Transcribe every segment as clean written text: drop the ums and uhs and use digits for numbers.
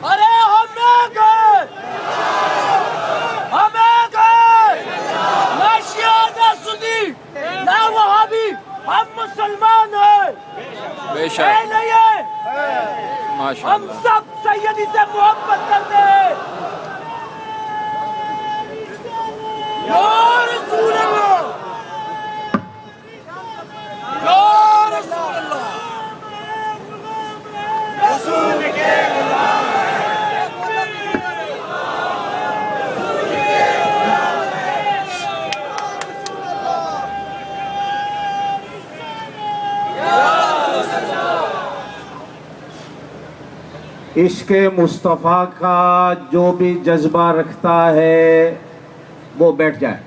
अरे हमें गए ना शिया ना सुन्नी ना वहाबी, हम मुसलमान हैं। बेशक नहीं है, माशाअल्लाह। हम सब सैयदी से मोहब्बत करते हैं। या रसूल अल्लाह, या रसूल अल्लाह, रसूल के गुलाम हैं। इश्क़े मुस्तफ़ा का जो भी जज्बा रखता है वो बैठ जाए।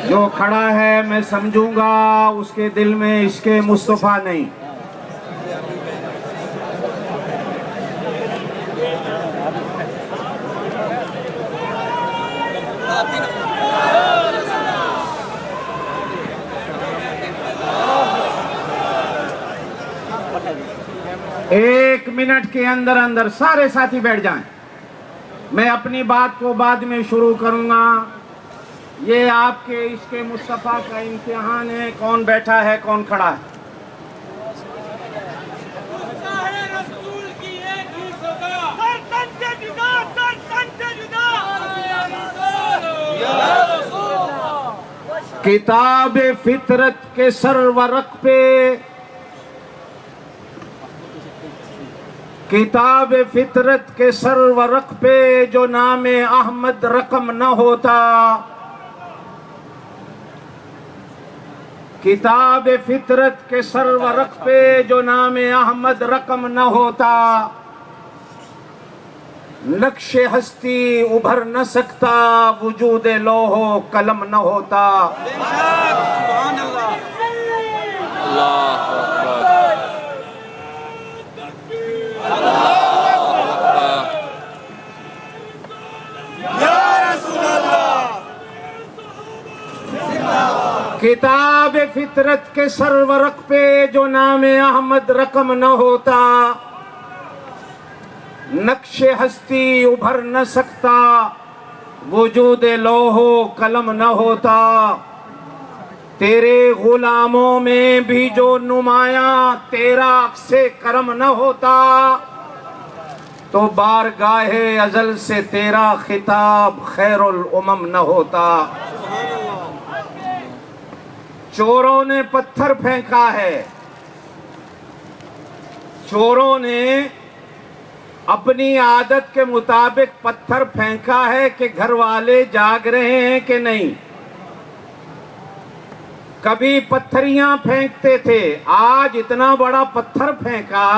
जो खड़ा है मैं समझूंगा उसके दिल में इश्क़े मुस्तफ़ा नहीं। एक मिनट के अंदर अंदर सारे साथी बैठ जाएं। मैं अपनी बात को बाद में शुरू करूंगा। ये आपके इश्क़े मुस्तफ़ा का इम्तिहान है, कौन बैठा है कौन खड़ा है। किताब फितरत के सरवरक पे, किताब फितरत के सरवरक पे जो नाम अहमद रकम न होता, किताब फितरत के सरवरक पे जो नाम अहमद रकम न होता, नक्शे हस्ती उभर न सकता, वजूद लोहो कलम न होता। किताब फितरत के सरवरक पे जो नाम अहमद रकम न होता, नक्शे हस्ती उभर न सकता, वजूद लोहो कलम न होता। तेरे गुलामों में भी जो नुमाया तेरा अक्से करम न होता, तो बारगाहे अजल से तेरा खिताब खैरुल उमम न होता। चोरों ने पत्थर फेंका है, चोरों ने अपनी आदत के मुताबिक पत्थर फेंका है कि घर वाले जाग रहे हैं कि नहीं। कभी पत्थरियां फेंकते थे, आज इतना बड़ा पत्थर फेंका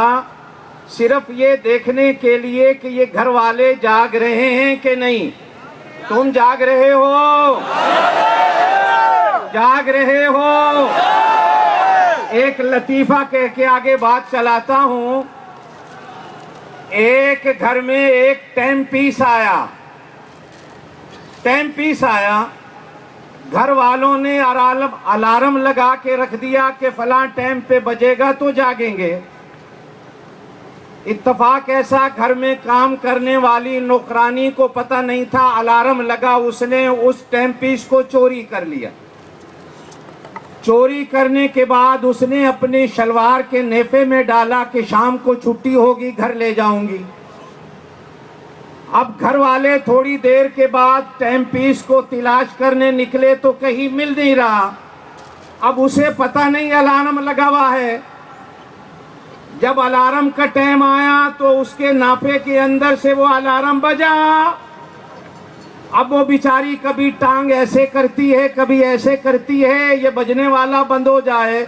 सिर्फ ये देखने के लिए कि ये घर वाले जाग रहे हैं कि नहीं। तुम जाग रहे हो, जाग रहे हो। एक लतीफा कह के आगे बात चलाता हूं। एक घर में एक टाइम पीस आया, टाइम पीस आया। घर वालों ने अलार्म लगा के रख दिया कि फलां टाइम पे बजेगा तो जागेंगे। इत्तेफाक ऐसा घर में काम करने वाली नौकरानी को पता नहीं था, अलार्म लगा, उसने उस टाइम पीस को चोरी कर लिया। चोरी करने के बाद उसने अपने शलवार के नेफे में डाला कि शाम को छुट्टी होगी, घर ले जाऊंगी। अब घर वाले थोड़ी देर के बाद टाइम पीस को तलाश करने निकले तो कहीं मिल नहीं रहा। अब उसे पता नहीं अलार्म लगा हुआ है। जब अलार्म का टाइम आया तो उसके नाफे के अंदर से वो अलार्म बजा। अब वो बेचारी कभी टांग ऐसे करती है, कभी ऐसे करती है, ये बजने वाला बंद हो जाए,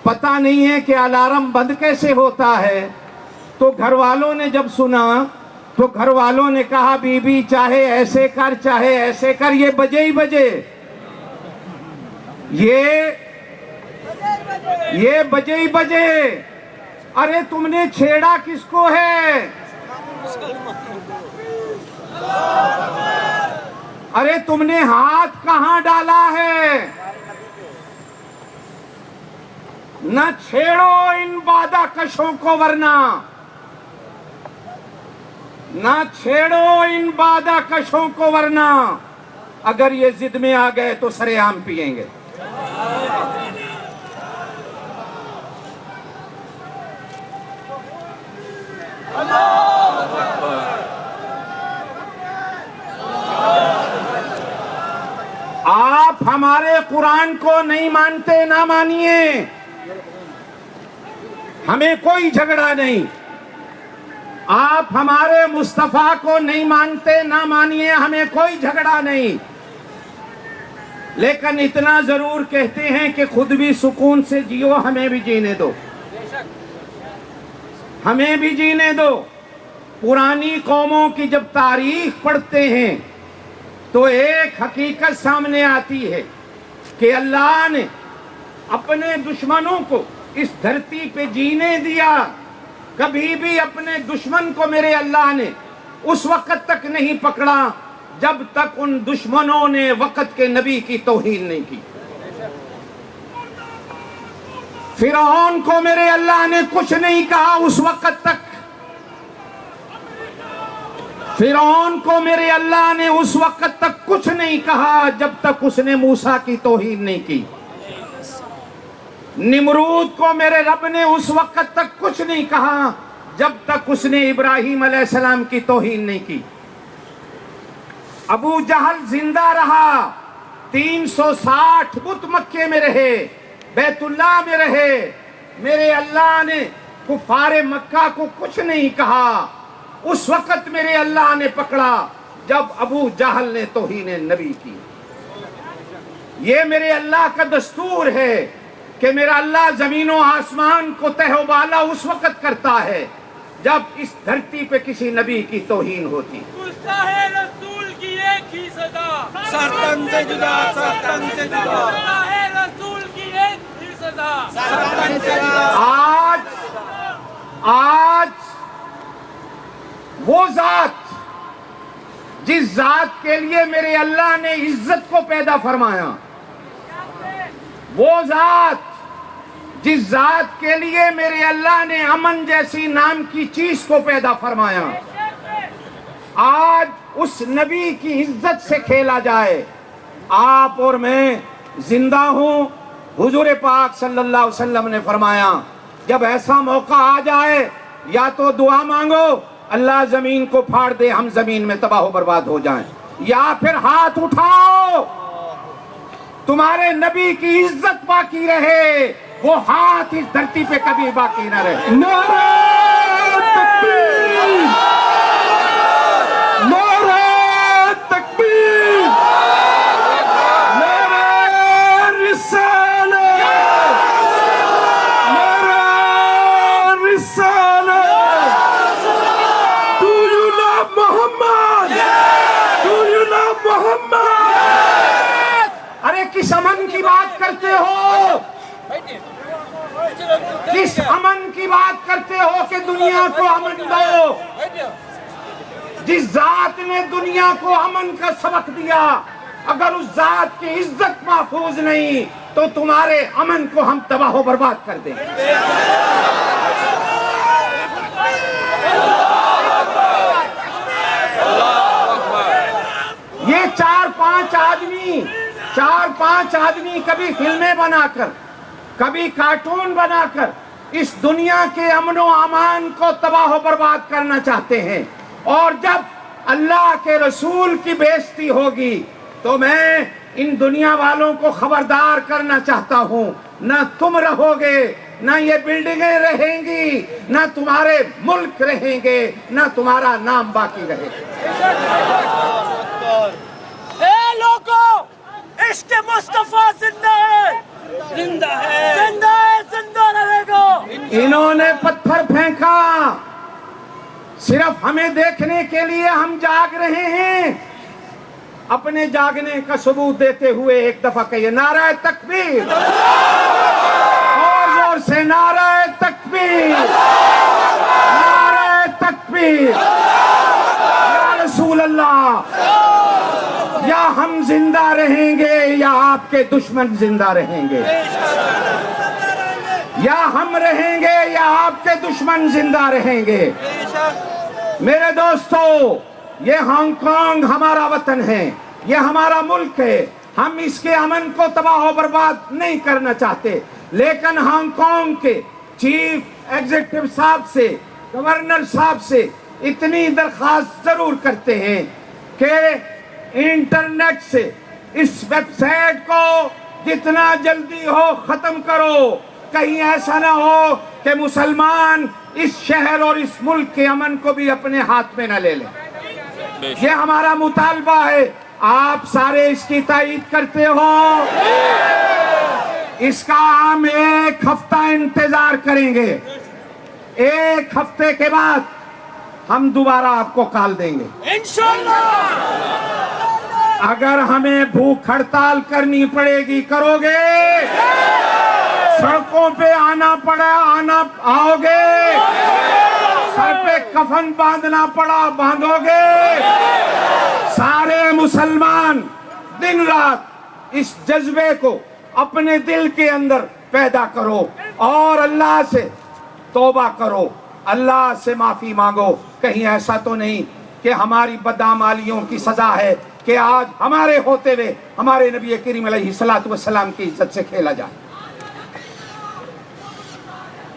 पता नहीं है कि अलार्म बंद कैसे होता है। तो घर वालों ने जब सुना तो घर वालों ने कहा, बीबी चाहे ऐसे कर चाहे ऐसे कर, ये बजे ही बजे, ये बजे ही बजे। अरे तुमने छेड़ा किसको है? अरे तुमने हाथ कहां डाला है? न छेड़ो इन बादा कशों को वरना, न छेड़ो इन बादा कशों को वरना अगर ये जिद में आ गए तो सरेआम पिएंगे। आप हमारे कुरान को नहीं मानते, ना मानिए, हमें कोई झगड़ा नहीं। आप हमारे मुस्तफा को नहीं मानते, ना मानिए, हमें कोई झगड़ा नहीं। लेकिन इतना जरूर कहते हैं कि खुद भी सुकून से जियो, हमें भी जीने दो, हमें भी जीने दो। पुरानी कौमों की जब तारीख पढ़ते हैं तो एक हकीकत सामने आती है कि अल्लाह ने अपने दुश्मनों को इस धरती पे जीने दिया। कभी भी अपने दुश्मन को मेरे अल्लाह ने उस वक्त तक नहीं पकड़ा जब तक उन दुश्मनों ने वक्त के नबी की तौहीन नहीं की। फिरौन को मेरे अल्लाह ने कुछ नहीं कहा उस वक्त तक। फिरौन को मेरे अल्लाह ने उस वक्त तक कुछ नहीं कहा जब तक उसने मूसा की तौहीन नहीं की। निमरूद को मेरे रब ने उस वक्त तक कुछ नहीं कहा जब तक उसने इब्राहिम अलैहिस्सलाम की तौहीन नहीं की। अबू जहल जिंदा रहा, 360 बुत मक्के में रहे, बैतुल्लाह में रहे। मेरे अल्लाह ने कुफारे मक्का को कुछ नहीं कहा। उस वक्त मेरे अल्लाह ने पकड़ा जब अबू जहल ने तौहीन नबी की। ये मेरे अल्लाह का दस्तूर है कि मेरा अल्लाह जमीनों आसमान को तहबाला उस वक्त करता है जब इस धरती पे किसी नबी की तौहीन होती। गुस्ताहे रसूल की एक ही सजा, सरतन से जुदा, सरतन से जुदा, गुस्ताहे रसूल की एक ही सजा, सरतन से जुदा। आज वो जात जिस जात के लिए मेरे अल्लाह ने इज्जत को पैदा फरमाया, वो जात जिस जात के लिए मेरे अल्लाह ने अमन जैसी नाम की चीज को पैदा फरमाया, आज उस नबी की इज्जत से खेला जाए। आप और मैं जिंदा हूं। हुजूर पाक सल्लल्लाहु अलैहि वसल्लम ने फरमाया जब ऐसा मौका आ जाए या तो दुआ मांगो अल्लाह जमीन को फाड़ दे, हम जमीन में तबाह बर्बाद हो जाएं, या फिर हाथ उठाओ तुम्हारे नबी की इज्जत बाकी रहे, वो हाथ इस धरती पे कभी बाकी न रहे। नारे तकबीर, नारे तकबीर, नारे रिसालत, नारे रिसालत। Do you love Muhammad? Do you love Muhammad? अरे किस अमन की बात करते हो? किस अमन की बात करते हो कि दुनिया को अमन दो? जिस जात ने दुनिया को अमन का सबक दिया, अगर उस जात की इज्जत महफूज नहीं तो तुम्हारे अमन को हम तबाह बर्बाद कर देंगे। ये चार पांच आदमी कभी फिल्में बनाकर, कभी कार्टून बनाकर इस दुनिया के अमनो अमान को तबाह बर्बाद करना चाहते हैं, और जब अल्लाह के रसूल की बेइज्जती होगी तो मैं इन दुनिया वालों को खबरदार करना चाहता हूं, ना तुम रहोगे, ना ये बिल्डिंगें रहेंगी, ना तुम्हारे मुल्क रहेंगे, ना तुम्हारा नाम बाकी रहेगा। ए लोगों, इश्क मुस्तफा जिंदा है, जिंदा है, जिंदा है, जिंदा रहेगा। इन्होंने पत्थर फेंका, सिर्फ हमें देखने के लिए हम जाग रहे हैं। अपने जागने का सबूत देते हुए एक दफा कहिए नारा तकबीर, और जोर से नारा तकबीर, नारा तकबीर। या रसूल अल्लाह, या हम जिंदा रहेंगे या आपके दुश्मन जिंदा रहेंगे। या हम रहेंगे या आपके दुश्मन जिंदा रहेंगे। मेरे दोस्तों, ये हांगकांग हमारा वतन है, ये हमारा मुल्क है। हम इसके अमन को तबाह और बर्बाद नहीं करना चाहते, लेकिन हांगकांग के चीफ एग्जीक्यूटिव साहब से, गवर्नर साहब से इतनी दरखास्त जरूर करते हैं कि इंटरनेट से इस वेबसाइट को जितना जल्दी हो खत्म करो। कहीं ऐसा ना हो कि मुसलमान इस शहर और इस मुल्क के अमन को भी अपने हाथ में न ले लें। ये हमारा मुतालबा है। आप सारे इसकी तायीद करते हो। इसका हम 1 हफ्ता इंतजार करेंगे। 1 हफ्ते के बाद हम दोबारा आपको कॉल देंगे इंशाअल्लाह। अगर हमें भूख हड़ताल करनी पड़ेगी, करोगे? सड़कों पे आना पड़ा, आओगे? सर पे कफन बांधना पड़ा, बांधोगे? सारे मुसलमान दिन रात इस जज्बे को अपने दिल के अंदर पैदा करो और अल्लाह से तौबा करो, अल्लाह से माफी मांगो। कहीं ऐसा तो नहीं कि हमारी बदआमालियों की सजा है कि आज हमारे होते हुए हमारे नबी करीम अलैहिस्सलातु वस्सलाम की इज्जत से खेला जाए।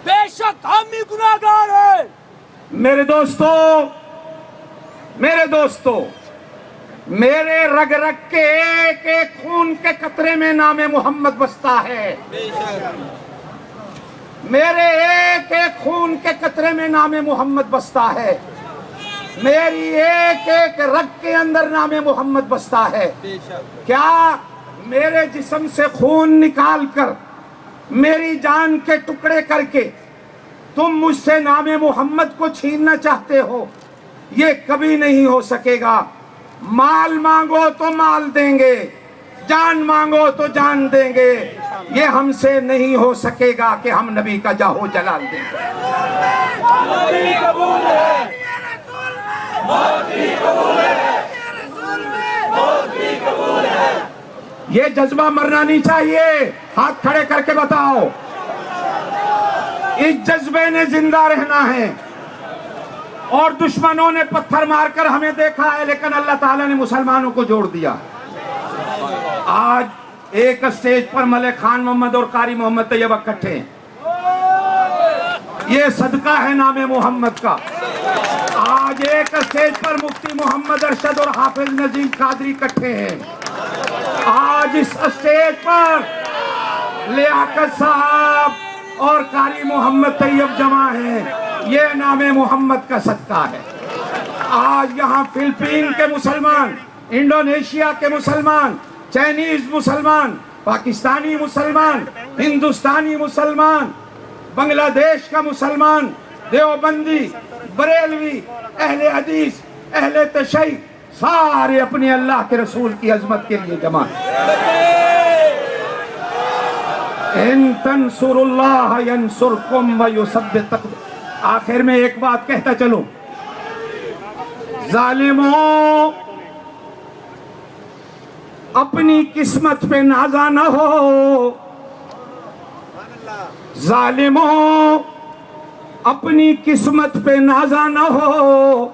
बेशक हम भी गुनाहगार हैं। मेरे दोस्तों, मेरे रग रग के एक एक खून के कतरे में नामे मोहम्मद बसता है। मेरे एक एक खून के कतरे में नामे मोहम्मद बसता है। मेरी एक एक रग के अंदर नामे मोहम्मद बसता है। क्या मेरे जिस्म से खून निकाल कर, मेरी जान के टुकड़े करके तुम मुझसे नामे मोहम्मद को छीनना चाहते हो? ये कभी नहीं हो सकेगा। माल मांगो तो माल देंगे, जान मांगो तो जान देंगे। ये हमसे नहीं हो सकेगा कि हम नबी का जाहो जलाल देंगे। ये जज्बा मरना नहीं चाहिए। हाथ खड़े करके बताओ, इस जज्बे ने जिंदा रहना है। और दुश्मनों ने पत्थर मारकर हमें देखा है, लेकिन अल्लाह ताला ने मुसलमानों को जोड़ दिया। आज एक स्टेज पर मलिक खान मोहम्मद और कारी मोहम्मद तैयब इकट्ठे हैं। ये सदका है नामे मोहम्मद का। आज एक स्टेज पर मुफ्ती मोहम्मद अरशद और हाफिज नजीम कादरी इकट्ठे हैं। आज इस स्टेज पर लियाकत साहब और कारी मोहम्मद तैयब जमा हैं। ये नामे मोहम्मद का सदका है। आज यहाँ फिलीपीन के मुसलमान, इंडोनेशिया के मुसलमान, चाइनीज मुसलमान, पाकिस्तानी मुसलमान, हिंदुस्तानी मुसलमान, बांग्लादेश का मुसलमान, देवबंदी, बरेलवी, अहले हदीस, अहले तशय्युअ, सारे अपने अल्लाह के रसूल की अजमत के लिए जमा। इन तंसुरुल्लाह यंसुरकुम व युसब्बित। आखिर में एक बात कहता चलो, जालिमों, अपनी किस्मत पे नाज़ा न हो। जालिमों, अपनी किस्मत पे नाज़ा न हो।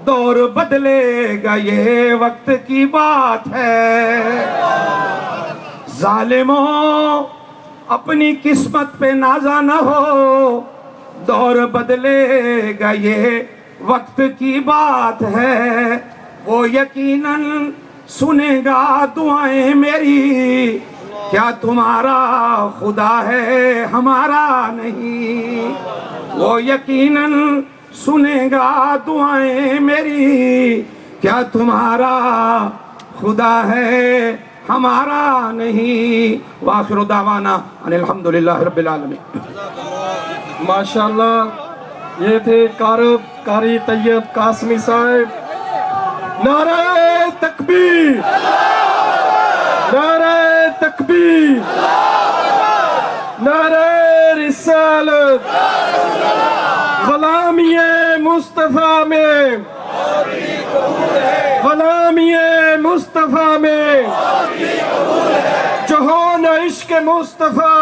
दौर बदलेगा, ये वक्त की बात है। जालिमों, अपनी किस्मत पे नाज़ा न हो। दौर बदलेगा, ये वक्त की बात है। वो यकीनन सुनेगा दुआएं मेरी। क्या तुम्हारा खुदा है, हमारा नहीं? वो यकीनन सुनेगा दुआएं मेरी। क्या तुम्हारा खुदा है, हमारा नहीं? वाखिरु दावाना अनिल हम्दुलिल्लाहि रब्बिल आलमीन। माशाअल्लाह, ये थे कारी तैयब कासमी साहब। नारे तकबीर, नारे तकबीर, नारे रिसालत। गुलामिये मुस्तफा में, गुलामिये मुस्तफा में, जो हो न इश्क मुस्तफा।